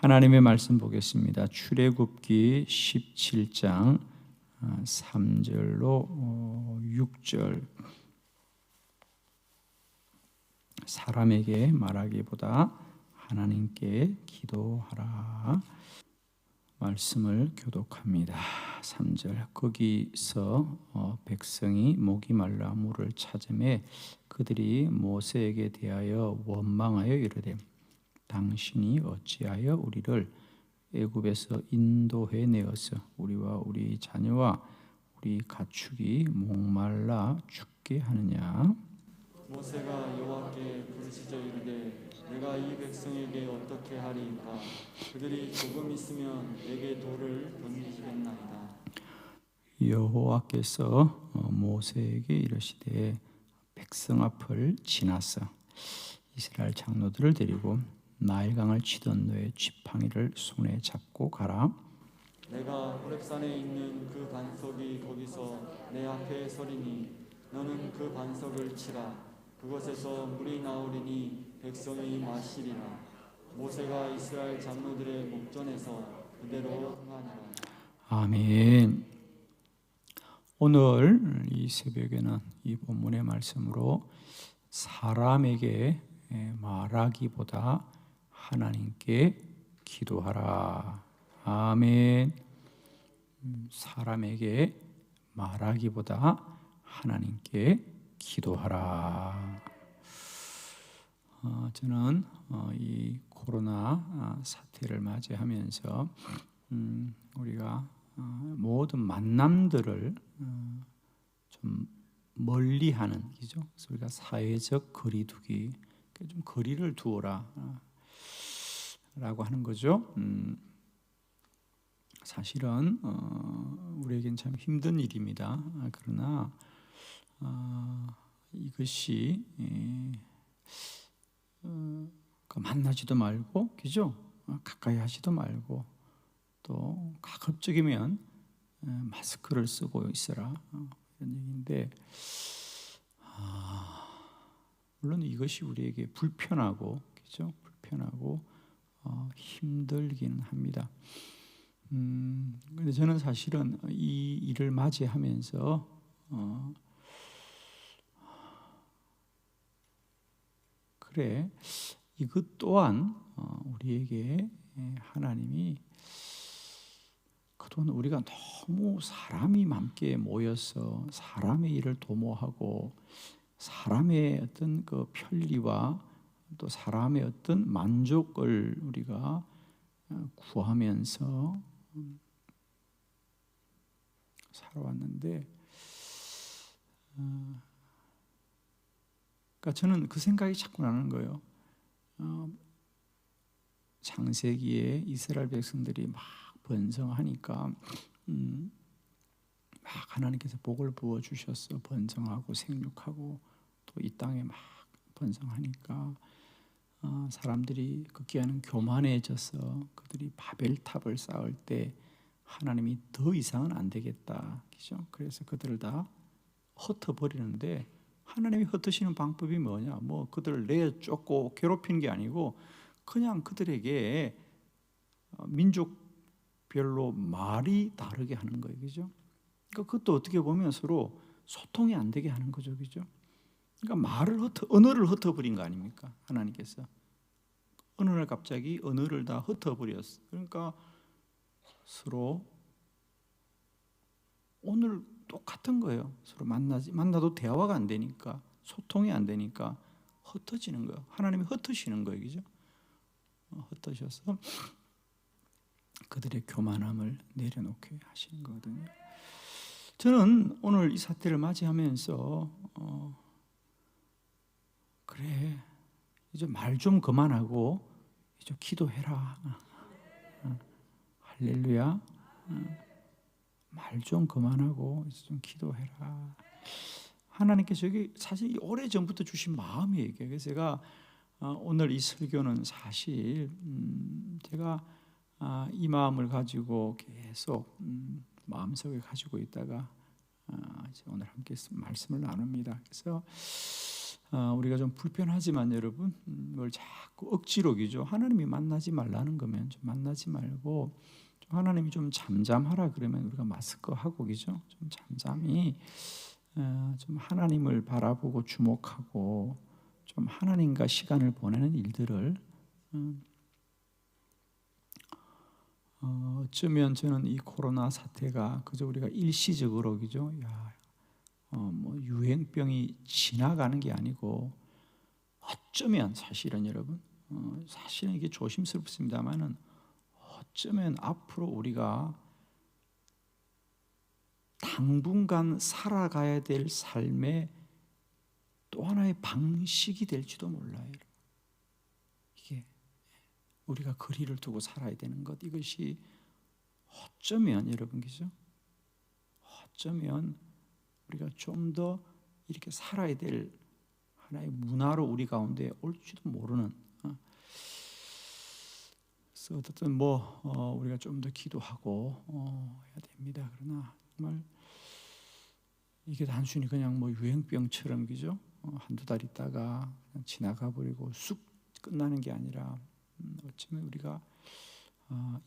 하나님의 말씀 보겠습니다. 출애굽기 17장 3절로 6절. 사람에게 말하기보다 하나님께 기도하라. 말씀을 교독합니다. 3절. 거기서 백성이 목이 말라 물을 찾으매 그들이 모세에게 대하여 원망하여 이르되 당신이 어찌하여 우리를 애굽에서 인도해 내어서 우리와 우리 자녀와 우리 가축이 목말라 죽게 하느냐. 모세가 여호와께 부르짖어 이르되 내가 이 백성에게 어떻게 하리이까? 그들이 조금 있으면 내게 돌을 던지겠나이다. 여호와께서 모세에게 이르시되 백성 앞을 지나서 이스라엘 장로들을 데리고 나일강을 치던 너의 지팡이를 손에 잡고 가라. 내가 호렙산에 있는 그 반석이 거기서 내 앞에 서리니 너는 그 반석을 치라. 그곳에서 물이 나오리니 백성이 마시리라. 모세가 이스라엘 장로들의 목전에서 그대로 행하니라. 아멘. 오늘 이 새벽에는 이 본문의 말씀으로 사람에게 말하기보다 하나님께 기도하라. 아멘. 사람에게 말하기보다 하나님께 기도하라. 저는 이 코로나 사태를 맞이하면서 우리가 모든 만남들을 좀 멀리하는 거죠. 그래서 우리가 사회적 거리두기, 좀 거리를 두어라 라고 하는 거죠. 사실은 우리에겐 참 힘든 일입니다. 그러나 이것이 만나지도 말고, 그죠? 가까이 하지도 말고, 또 가급적이면 마스크를 쓰고 있어라, 이런 얘기인데, 물론 이것이 우리에게 불편하고, 그죠? 불편하고 힘들기는 합니다. 근데 저는 사실은 이 일을 맞이하면서 그래, 이것 또한 우리에게 하나님이 그동안 우리가 너무 사람이 함께 모여서 사람의 일을 도모하고 사람의 어떤 그 편리와 또 사람의 어떤 만족을 우리가 구하면서 살아왔는데, 그러니까 저는 그 생각이 자꾸 나는 거예요. 창세기에 이스라엘 백성들이 막 번성하니까 막 하나님께서 복을 부어 주셔서 번성하고 생육하고 또 이 땅에 막 번성하니까 사람들이 극기하는 교만해져서 그들이 바벨탑을 쌓을 때 하나님이 더 이상은 안 되겠다, 그죠? 그래서 그들을 다 흩어버리는데 하나님이 흩으시는 방법이 뭐냐? 뭐 그들을 내쫓고 괴롭히는 게 아니고 그냥 그들에게 민족별로 말이 다르게 하는 거예요, 그죠? 그러니까 그것도 어떻게 보면 서로 소통이 안 되게 하는 거죠, 그죠? 그러니까 언어를 흩어버린 거 아닙니까? 하나님께서 어느 날 갑자기 언어를 다 흩어버렸어. 그러니까 서로 오늘 똑같은 거예요. 서로 만나도 대화가 안 되니까, 소통이 안 되니까 흩어지는 거예요. 하나님이 흩으시는 거예요, 그죠? 흩으셔서 그들의 교만함을 내려놓게 하시는 거거든요. 저는 오늘 이 사태를 맞이하면서 그래, 이제 말 좀 그만하고 이제 기도해라. 할렐루야. 말 좀 그만하고 이제 좀 기도해라. 하나님께서 여기 사실 오래 전부터 주신 마음이에요. 그래서 제가 오늘 이 설교는 사실 제가 이 마음을 가지고 계속 마음속에 가지고 있다가 이제 오늘 함께 말씀을 나눕니다. 그래서 우리가 좀 불편하지만 여러분, 뭘 자꾸 억지로기죠. 하나님이 만나지 말라는 거면 좀 만나지 말고, 좀 하나님이 좀 잠잠하라 그러면 우리가 마스크 하고 기죠. 좀 잠잠히 좀 하나님을 바라보고 주목하고 좀 하나님과 시간을 보내는 일들을 어쩌면 저는 이 코로나 사태가 그저 우리가 일시적으로 그죠. 뭐 유행병이 지나가는 게 아니고 어쩌면 사실은 여러분, 사실은 이게 조심스럽습니다만은 어쩌면 앞으로 우리가 당분간 살아가야 될 삶의 또 하나의 방식이 될지도 몰라요. 이게 우리가 거리를 두고 살아야 되는 것, 이것이 어쩌면 여러분 그죠? 어쩌면 우리가 좀 더 이렇게 살아야 될 하나의 문화로 우리 가운데 올지도 모르는. 그래서 어쨌든 우리가 좀 더 기도하고 해야 됩니다. 그러나 정말 이게 단순히 그냥 유행병처럼 그죠? 한두 달 있다가 그냥 지나가 버리고 쑥 끝나는 게 아니라 어쩌면 우리가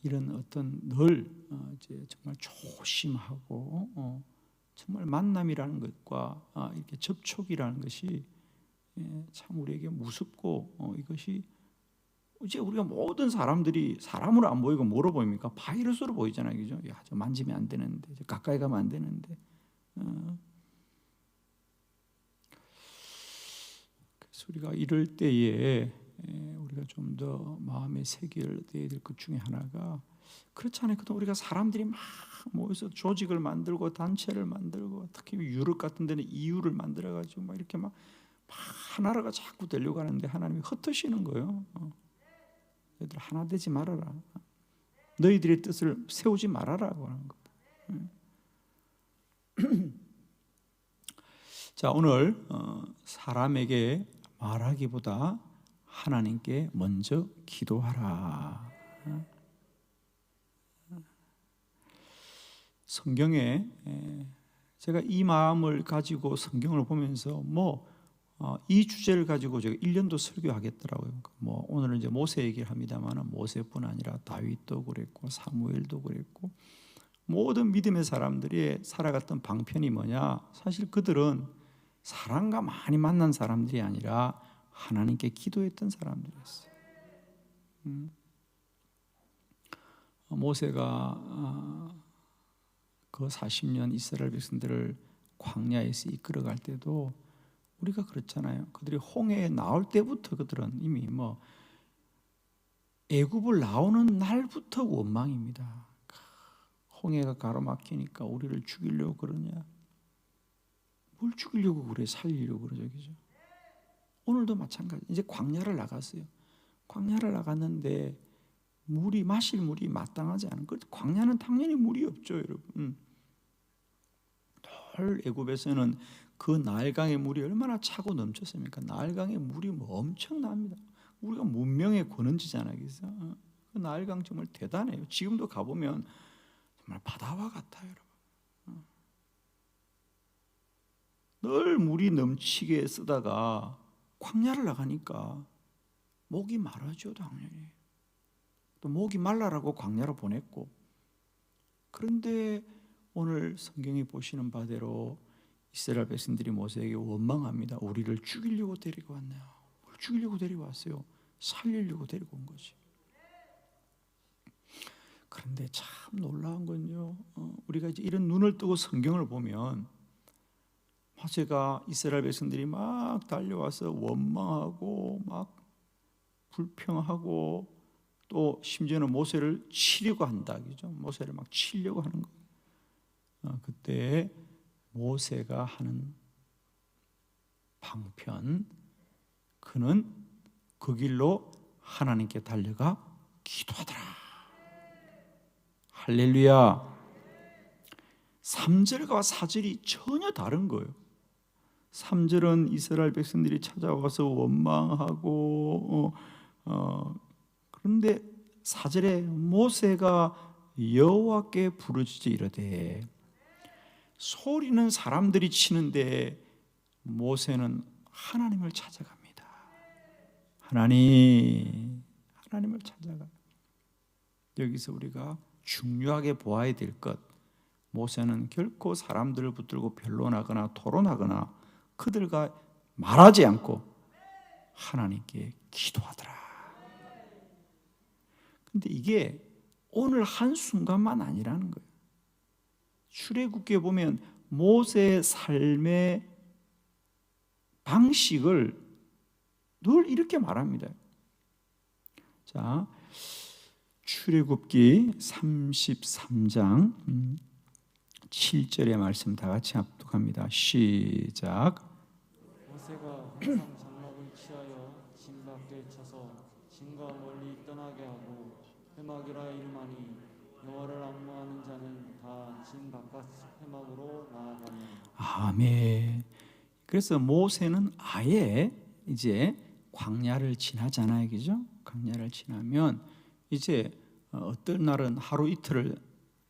이런 어떤 늘 이제 정말 조심하고 정말 만남이라는 것과 이렇게 접촉이라는 것이 참 우리에게 무섭고 이것이 이제 우리가 모든 사람들이 사람으로 안 보이고 뭐로 보입니까? 바이러스로 보이잖아요, 그죠? 저 만지면 안 되는데, 저 가까이 가면 안 되는데. 그래서 우리가 이럴 때에 우리가 좀 더 마음에 새겨야 될 것 중에 하나가 그렇잖아요. 그동안 우리가 사람들이 막 모여서 조직을 만들고 단체를 만들고 특히 유럽 같은 데는 EU를 만들어가지고 막 이렇게 막 하나라가 자꾸 되려고 하는데 하나님이 흩으시는 거예요. 너희들 하나 되지 말아라. 너희들의 뜻을 세우지 말아라고 하는 것. 자, 오늘 사람에게 말하기보다 하나님께 먼저 기도하라. 성경에 제가 이 마음을 가지고 성경을 보면서 이 주제를 가지고 제가 1년도 설교하겠더라고요. 오늘은 이제 모세 얘기를 합니다만 모세뿐 아니라 다윗도 그랬고 사무엘도 그랬고 모든 믿음의 사람들이 살아갔던 방편이 뭐냐? 사실 그들은 사람과 많이 만난 사람들이 아니라 하나님께 기도했던 사람들이었어요. 모세가 그 40년 이스라엘 백성들을 광야에서 이끌어갈 때도 우리가 그렇잖아요. 그들이 홍해에 나올 때부터 그들은 이미 애굽을 나오는 날부터 원망입니다. 홍해가 가로막히니까 우리를 죽이려고 그러냐? 뭘 죽이려고 그래? 살리려고 그러죠, 그죠? 오늘도 마찬가지. 이제 광야를 나갔어요. 광야를 나갔는데 마실 물이 마땅하지 않은 것. 광야는 당연히 물이 없죠, 여러분. 늘 애굽에서는 그 나일강의 물이 얼마나 차고 넘쳤습니까? 나일강의 물이 엄청납니다. 우리가 문명의 권원지잖아요, 그래서 그 나일강 정말 대단해요. 지금도 가보면 정말 바다와 같아요, 여러분. 늘 물이 넘치게 쓰다가 광야를 나가니까 목이 마르죠, 당연히. 또 목이 말라라고 광야로 보냈고. 그런데 오늘 성경이 보시는 바대로 이스라엘 백성들이 모세에게 원망합니다. 우리를 죽이려고 데리고 왔네요. 죽이려고 데리고 왔어요. 살리려고 데리고 온 거지. 그런데 참 놀라운 건요, 우리가 이제 이런 눈을 뜨고 성경을 보면 모세가 이스라엘 백성들이 막 달려와서 원망하고 막 불평하고 또 심지어는 모세를 치려고 한다, 그죠? 모세를 막 치려고 하는 거예요. 그때 모세가 하는 방편, 그는 그 길로 하나님께 달려가 기도하더라. 할렐루야. 3절과 4절이 전혀 다른 거예요. 3절은 이스라엘 백성들이 찾아와서 원망하고 그런데 4절에 모세가 여호와께 부르짖어 이르되, 소리는 사람들이 치는데 모세는 하나님을 찾아갑니다. 하나님을 찾아가. 여기서 우리가 중요하게 보아야 될 것, 모세는 결코 사람들을 붙들고 변론하거나 토론하거나 그들과 말하지 않고 하나님께 기도하더라. 근데 이게 오늘 한순간만 아니라는 거예요. 출애굽기에 보면 모세의 삶의 방식을 늘 이렇게 말합니다. 자, 출애굽기 33장 7절의 말씀 다 같이 합독합니다. 시작. 모세가 항상 장막을 취하여 진 밖에 쳐서 진과 멀리 떠나게 하고 회막이라 이름하니 여호와를 앙망하는 자는 다 진 바깥 회막으로 나아가며. 아멘. 그래서 모세는 아예 이제 광야를 지나잖아요, 그죠? 광야를 지나면 이제 어떤 날은 하루 이틀을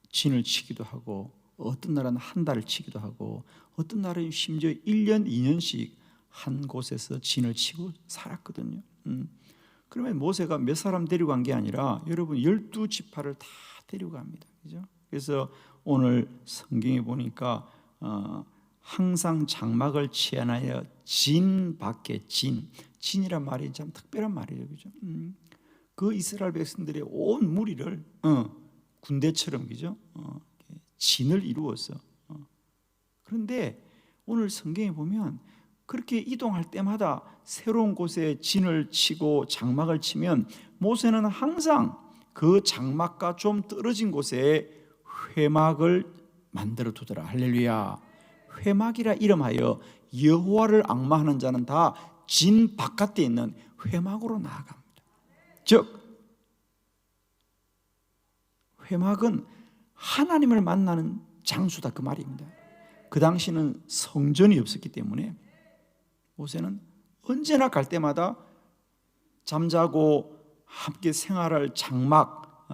진을 치기도 하고, 어떤 날은 한 달을 치기도 하고, 어떤 날은 심지어 1년, 2년씩 한 곳에서 진을 치고 살았거든요. 그러면 모세가 몇 사람 데리고 간 게 아니라 여러분 12지파를 다 데리고 갑니다, 그죠? 그래서 오늘 성경에 보니까 항상 장막을 취하여 진 밖에 진이란 말이 참 특별한 말이에요, 그죠? 그 이스라엘 백성들의 온 무리를 군대처럼, 그죠? 진을 이루었어. 그런데 오늘 성경에 보면 그렇게 이동할 때마다 새로운 곳에 진을 치고 장막을 치면 모세는 항상 그 장막과 좀 떨어진 곳에 회막을 만들어 두더라. 할렐루야. 회막이라 이름하여 여호와를 앙망하는 자는 다 진 바깥에 있는 회막으로 나아갑니다. 즉 회막은 하나님을 만나는 장소다, 그 말입니다. 그 당시는 성전이 없었기 때문에 모세는 언제나 갈 때마다 잠자고 함께 생활할 장막,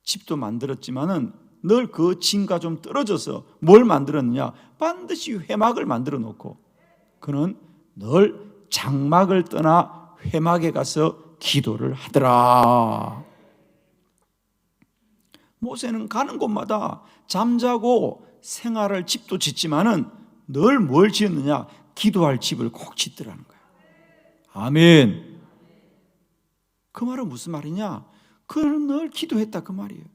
집도 만들었지만은 늘 그 진과 좀 떨어져서 뭘 만들었느냐? 반드시 회막을 만들어 놓고 그는 늘 장막을 떠나 회막에 가서 기도를 하더라. 모세는 가는 곳마다 잠자고 생활할 집도 짓지만은 늘 뭘 지었느냐? 기도할 집을 꼭 짓더라는 거예요. 아멘. 그 말은 무슨 말이냐? 그는 늘 기도했다, 그 말이에요.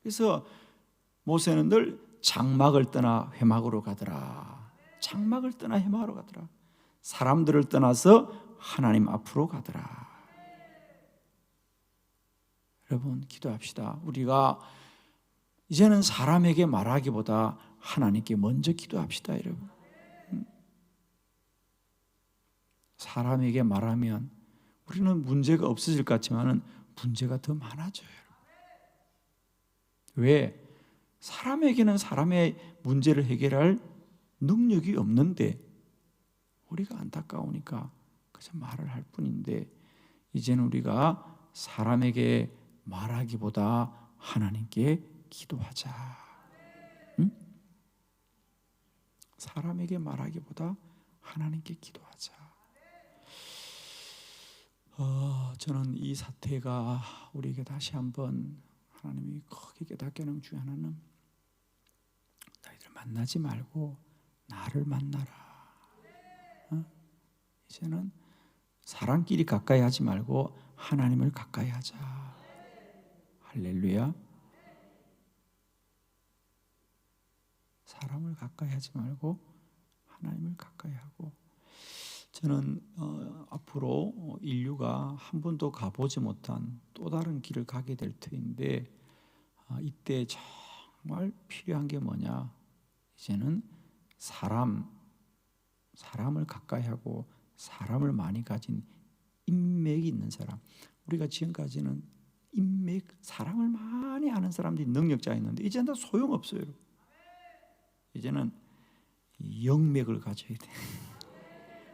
그래서 모세는 늘 장막을 떠나 회막으로 가더라. 장막을 떠나 회막으로 가더라. 사람들을 떠나서 하나님 앞으로 가더라. 여러분 기도합시다. 우리가 이제는 사람에게 말하기보다 하나님께 먼저 기도합시다, 여러분. 사람에게 말하면 우리는 문제가 없어질 것 같지만 문제가 더 많아져요. 왜? 사람에게는 사람의 문제를 해결할 능력이 없는데 우리가 안타까우니까 그저 말을 할 뿐인데, 이제는 우리가 사람에게 말하기보다 하나님께 기도하자. 응? 사람에게 말하기보다 하나님께 기도하자. 저는 이 사태가 우리에게 다시 한번 하나님이 크게 깨닫게 하는 중 하나는 너희들 만나지 말고 나를 만나라. 이제는 사람끼리 가까이 하지 말고 하나님을 가까이 하자. 할렐루야. 사람을 가까이 하지 말고 하나님을 가까이 하고, 저는 앞으로 인류가 한 번도 가보지 못한 또 다른 길을 가게 될 터인데, 이때 정말 필요한 게 뭐냐? 이제는 사람을 가까이 하고 사람을 많이 가진 인맥이 있는 사람. 우리가 지금까지는 인맥, 사람을 많이 아는 사람들이 능력자였는데 이제는 다 소용없어요. 이제는 영맥을 가져야 돼.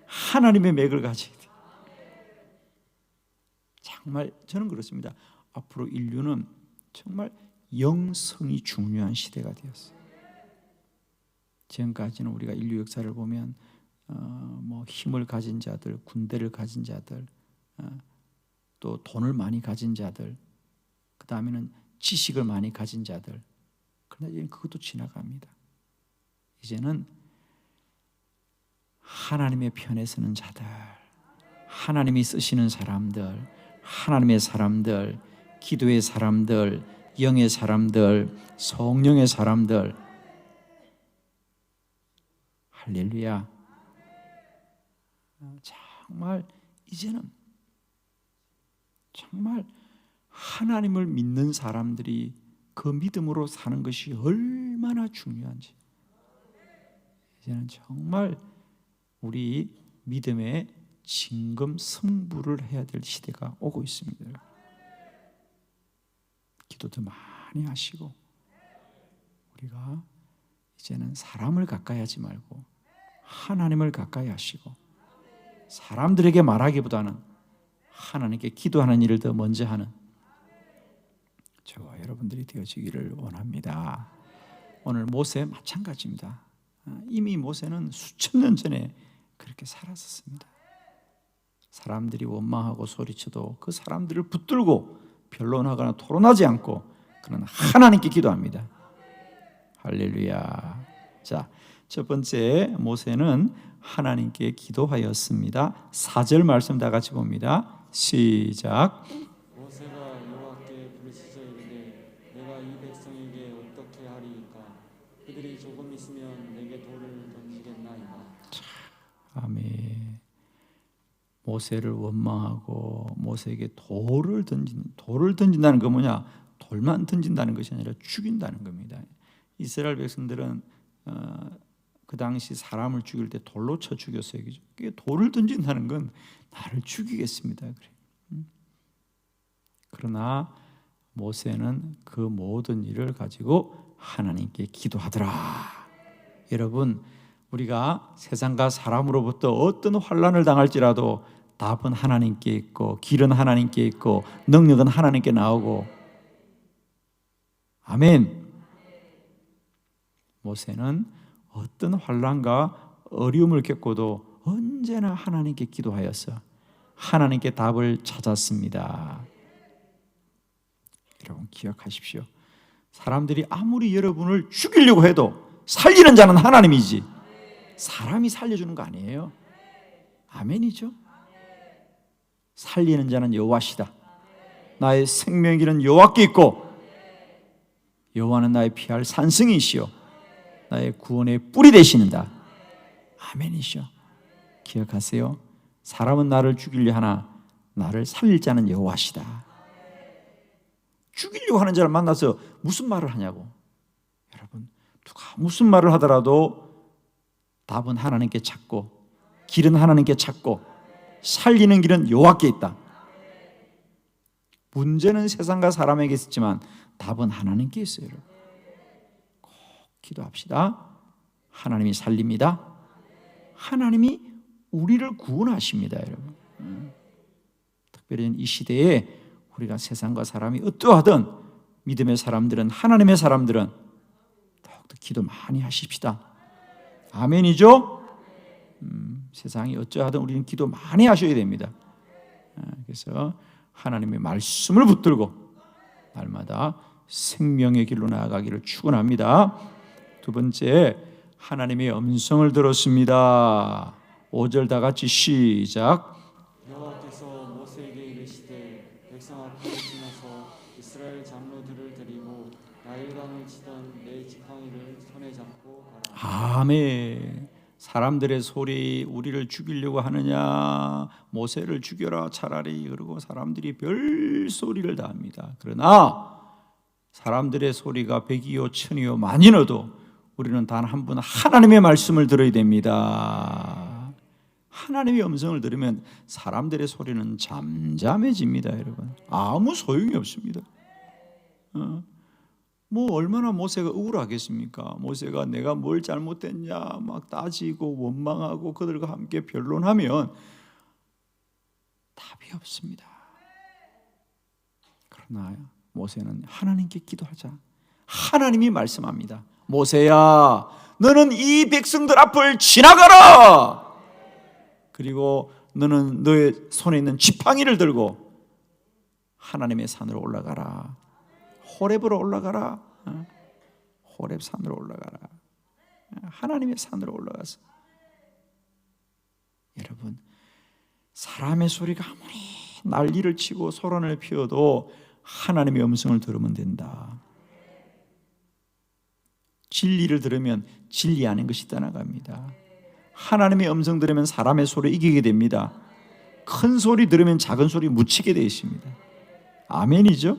하나님의 맥을 가져야 돼. 정말 저는 그렇습니다. 앞으로 인류는 정말 영성이 중요한 시대가 되었어요. 지금까지는 우리가 인류 역사를 보면 뭐 힘을 가진 자들, 군대를 가진 자들, 또 돈을 많이 가진 자들, 그 다음에는 지식을 많이 가진 자들. 그러나 이제는 그것도 지나갑니다. 이제는 하나님의 편에 서는 자들, 하나님이 쓰시는 사람들, 하나님의 사람들, 기도의 사람들, 영의 사람들, 성령의 사람들. 할렐루야. 정말 이제는 정말 하나님을 믿는 사람들이 그 믿음으로 사는 것이 얼마나 중요한지 이제는 정말 우리 믿음의 진검 승부를 해야 될 시대가 오고 있습니다. 기도도 많이 하시고 우리가 이제는 사람을 가까이 하지 말고 하나님을 가까이 하시고 사람들에게 말하기보다는 하나님께 기도하는 일을 더 먼저 하는 저와 여러분들이 되어지기를 원합니다. 오늘 모세 마찬가지입니다. 이미 모세는 수천 년 전에 그렇게 살았었습니다. 사람들이 원망하고 소리쳐도 그 사람들을 붙들고 변론하거나 토론하지 않고 그는 하나님께 기도합니다. 할렐루야. 자, 첫 번째 모세는 하나님께 기도하였습니다. 4절 말씀 다 같이 봅니다. 시작. 모세가 여호와께 부르짖어 이르되 내가 이 백성에게 어떻게 하리이까? 그들이 조금 있으면 내게 돌을 던지겠나이다. 아멘. 모세를 원망하고 모세에게 돌을 던진다는 건 뭐냐? 돌만 던진다는 것이 아니라 죽인다는 겁니다. 이스라엘 백성들은 그 당시 사람을 죽일 때 돌로 쳐 죽였어요. 그게 돌을 던진다는 건 나를 죽이겠습니다. 그러나 모세는 그 모든 일을 가지고 하나님께 기도하더라. 여러분, 우리가 세상과 사람으로부터 어떤 환난을 당할지라도 답은 하나님께 있고 길은 하나님께 있고 능력은 하나님께 나오고 아멘. 모세는 어떤 환난과 어려움을 겪고도 언제나 하나님께 기도하였어 하나님께 답을 찾았습니다. 여러분 기억하십시오. 사람들이 아무리 여러분을 죽이려고 해도 살리는 자는 하나님이지 사람이 살려주는 거 아니에요. 아멘이죠. 살리는 자는 여호와시다. 나의 생명의 길은 여호와께 있고 여호와는 나의 피할 산성이시오 나의 구원의 뿌리 되시는다. 아멘이시오. 기억하세요. 사람은 나를 죽이려 하나 나를 살릴 자는 여호와시다. 죽이려고 하는 자를 만나서 무슨 말을 하냐고. 여러분, 누가 무슨 말을 하더라도 답은 하나님께 찾고 길은 하나님께 찾고 살리는 길은 여호와께 있다. 문제는 세상과 사람에게 있지만 답은 하나님께 있어요. 여러분. 꼭 기도합시다. 하나님이 살립니다. 하나님이 우리를 구원하십니다. 여러분. 특별히 이 시대에 우리가 세상과 사람이 어떠하든 믿음의 사람들은 하나님의 사람들은 더욱더 기도 많이 하십시다. 아멘이죠? 세상이 어쩌하든 우리는 기도 많이 하셔야 됩니다. 그래서 하나님의 말씀을 붙들고 날마다 생명의 길로 나아가기를 축원합니다. 두 번째, 하나님의 음성을 들었습니다. 5절 다 같이 시작. 여호와께서 모세에게 이르시되 백성 앞을 지나서 이스라엘 장로들을 데리고 나일강을 치던 내 지팡이를 손에 잡고 가라. 아멘. 사람들의 소리, 우리를 죽이려고 하느냐, 모세를 죽여라 차라리, 그러고 사람들이 별 소리를 다 합니다. 그러나 사람들의 소리가 백이요 천이요 만이어도 우리는 단 한 분 하나님의 말씀을 들어야 됩니다. 하나님의 음성을 들으면 사람들의 소리는 잠잠해집니다. 여러분, 아무 소용이 없습니다. 뭐 얼마나 모세가 우울하겠습니까? 모세가 내가 뭘 잘못했냐 막 따지고 원망하고 그들과 함께 변론하면 답이 없습니다. 그러나 모세는 하나님께 기도하자. 하나님이 말씀합니다. 모세야, 너는 이 백성들 앞을 지나가라. 그리고 너는 너의 손에 있는 지팡이를 들고 하나님의 산으로 올라가라. 호렙으로 올라가라. 호렙 산으로 올라가라. 하나님의 산으로 올라가서, 여러분, 사람의 소리가 아무리 난리를 치고 소란을 피워도 하나님의 음성을 들으면 된다. 진리를 들으면 진리 아닌 것이 떠나갑니다. 하나님의 음성 들으면 사람의 소리 이기게 됩니다. 큰 소리 들으면 작은 소리 묻히게 되어 있습니다. 아멘이죠?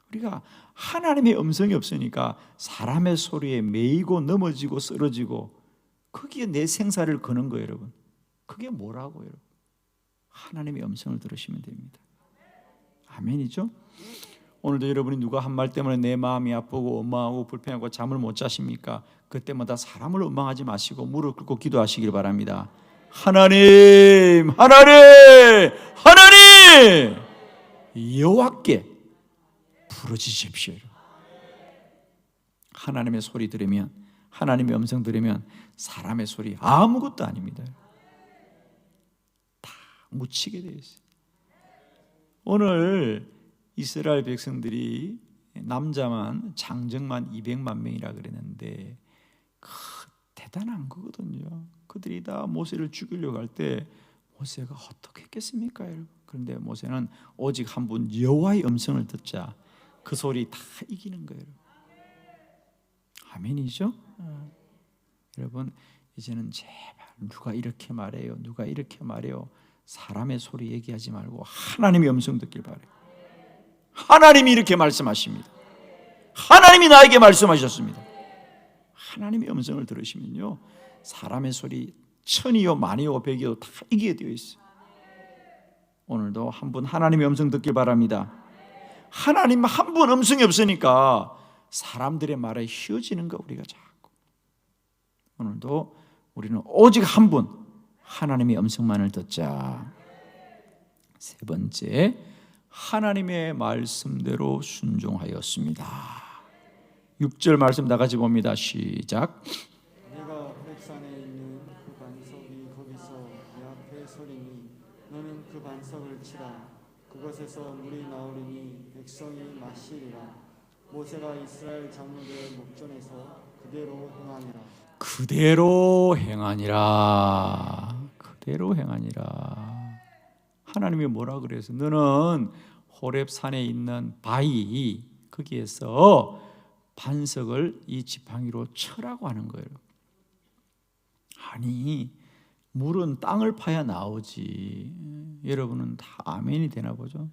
우리가 하나님의 음성이 없으니까 사람의 소리에 매이고 넘어지고 쓰러지고 거기에 내 생사를 거는 거예요, 여러분. 그게 뭐라고요, 여러분? 하나님의 음성을 들으시면 됩니다. 아멘이죠? 오늘도 여러분이 누가 한 말 때문에 내 마음이 아프고 원망하고 불평하고 잠을 못 자십니까? 그때마다 사람을 원망하지 마시고 무릎 꿇고 기도하시길 바랍니다. 하나님, 하나님, 하나님, 여호와께 부르짖으십시오. 하나님의 소리 들으면, 하나님의 음성 들으면 사람의 소리 아무것도 아닙니다. 다 묻히게 되어 있어요. 오늘 이스라엘 백성들이 남자만 장정만 200만 명이라 그랬는데 대단한 거거든요. 그들이 다 모세를 죽이려고 할 때 모세가 어떻게 했겠습니까, 여러분? 그런데 모세는 오직 한 분 여호와의 음성을 듣자 그 소리 다 이기는 거예요. 아멘이죠? 여러분, 이제는 제발 누가 이렇게 말해요, 누가 이렇게 말해요, 사람의 소리 얘기하지 말고 하나님의 음성 듣길 바래요. 하나님이 이렇게 말씀하십니다. 하나님이 나에게 말씀하셨습니다. 하나님의 음성을 들으시면요, 사람의 소리 천이요 만이요 백이요 다 이기게 되어 있어요. 오늘도 한 분 하나님의 음성 듣길 바랍니다. 하나님 한 분 음성이 없으니까 사람들의 말에 휘어지는 거 우리가 자꾸. 오늘도 우리는 오직 한 분 하나님의 음성만을 듣자. 세 번째, 하나님의 말씀대로 순종하였습니다. 6절 말씀 다 같이 봅니다. 시작. 내가 호렙산에 있는 그 반석이 거기서 내 앞에 서리니 너는 그 반석을 치라. 그것에서 물이 나오리니 백성이 마시리라. 모세가 이스라엘 장로들의 목전에서 그대로 행하니라. 그대로 행하니라. 그대로 행하니라. 하나님이 뭐라 그래서 너는 호렙산에 있는 바위 거기에서 반석을 이 지팡이로 쳐라고 하는 거예요. 아니, 물은 땅을 파야 나오지. 여러분은 다 아멘이 되나 보죠?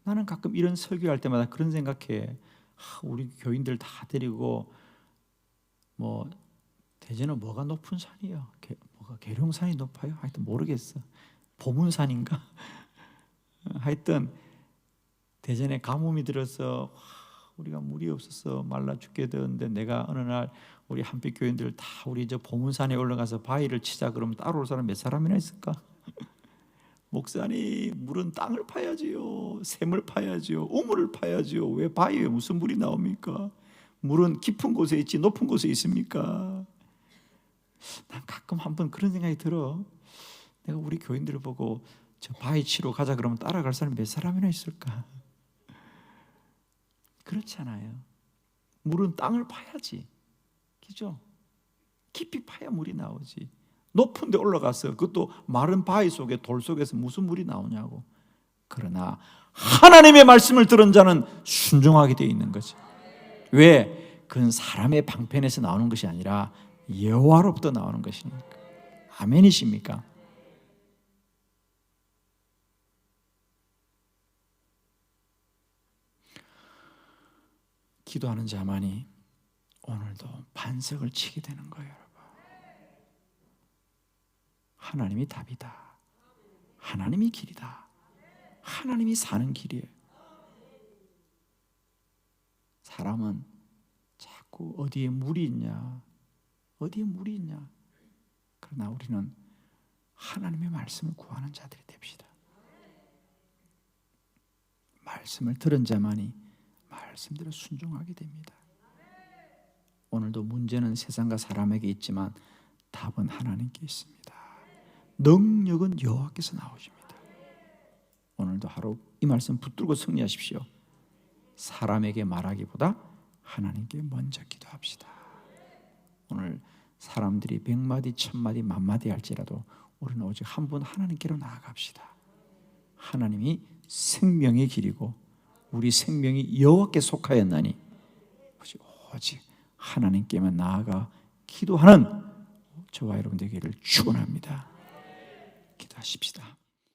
나는 가끔 이런 설교할 때마다 그런 생각해. 우리 교인들 다 데리고 뭐 대전은 뭐가 높은 산이야? 뭐가 계룡산이 높아요? 하여튼 모르겠어. 보문산인가? 하여튼 대전에 가뭄이 들어서 우리가 물이 없어서 말라 죽게 되었는데 내가 어느 날 우리 한빛 교인들 다 우리 저 보문산에 올라가서 바위를 치자 그러면 따라올 사람 몇 사람이나 있을까? 목사님, 물은 땅을 파야지요, 샘을 파야지요, 우물을 파야지요. 왜 바위에 무슨 물이 나옵니까? 물은 깊은 곳에 있지 높은 곳에 있습니까? 난 가끔 한번 그런 생각이 들어. 내가 우리 교인들을 보고 저 바위 치러 가자 그러면 따라갈 사람 몇 사람이나 있을까? 그렇잖아요. 물은 땅을 파야지, 그죠? 깊이 파야 물이 나오지. 높은 데 올라가서 그것도 마른 바위 속에 돌 속에서 무슨 물이 나오냐고. 그러나 하나님의 말씀을 들은 자는 순종하게 되어 있는 거지. 왜? 그건 사람의 방편에서 나오는 것이 아니라 여호와로부터 나오는 것이니까. 아멘이십니까? 기도하는 자만이 오늘도 반석을 치게 되는 거예요, 여러분. 하나님이 답이다. 하나님이 길이다. 하나님이 사는 길이에요. 사람은 자꾸 어디에 물이 있냐, 어디에 물이 있냐. 그러나 우리는 하나님의 말씀을 구하는 자들이 됩시다. 말씀을 들은 자만이 말씀대로 순종하게 됩니다. 오늘도 문제는 세상과 사람에게 있지만 답은 하나님께 있습니다. 능력은 여호와께서 나오십니다. 오늘도 하루 이 말씀 붙들고 승리하십시오. 사람에게 말하기보다 하나님께 먼저 기도합시다. 오늘 사람들이 100마디, 1000마디, 10,000마디 할지라도 우리는 오직 한 분 하나님께로 나아갑시다. 하나님이 생명의 길이고 우리 생명이 여호와께 속하였나니 오직 하나님께만 나아가 기도하는 저와 여러분 되기를 축원합니다. 기도하십시다.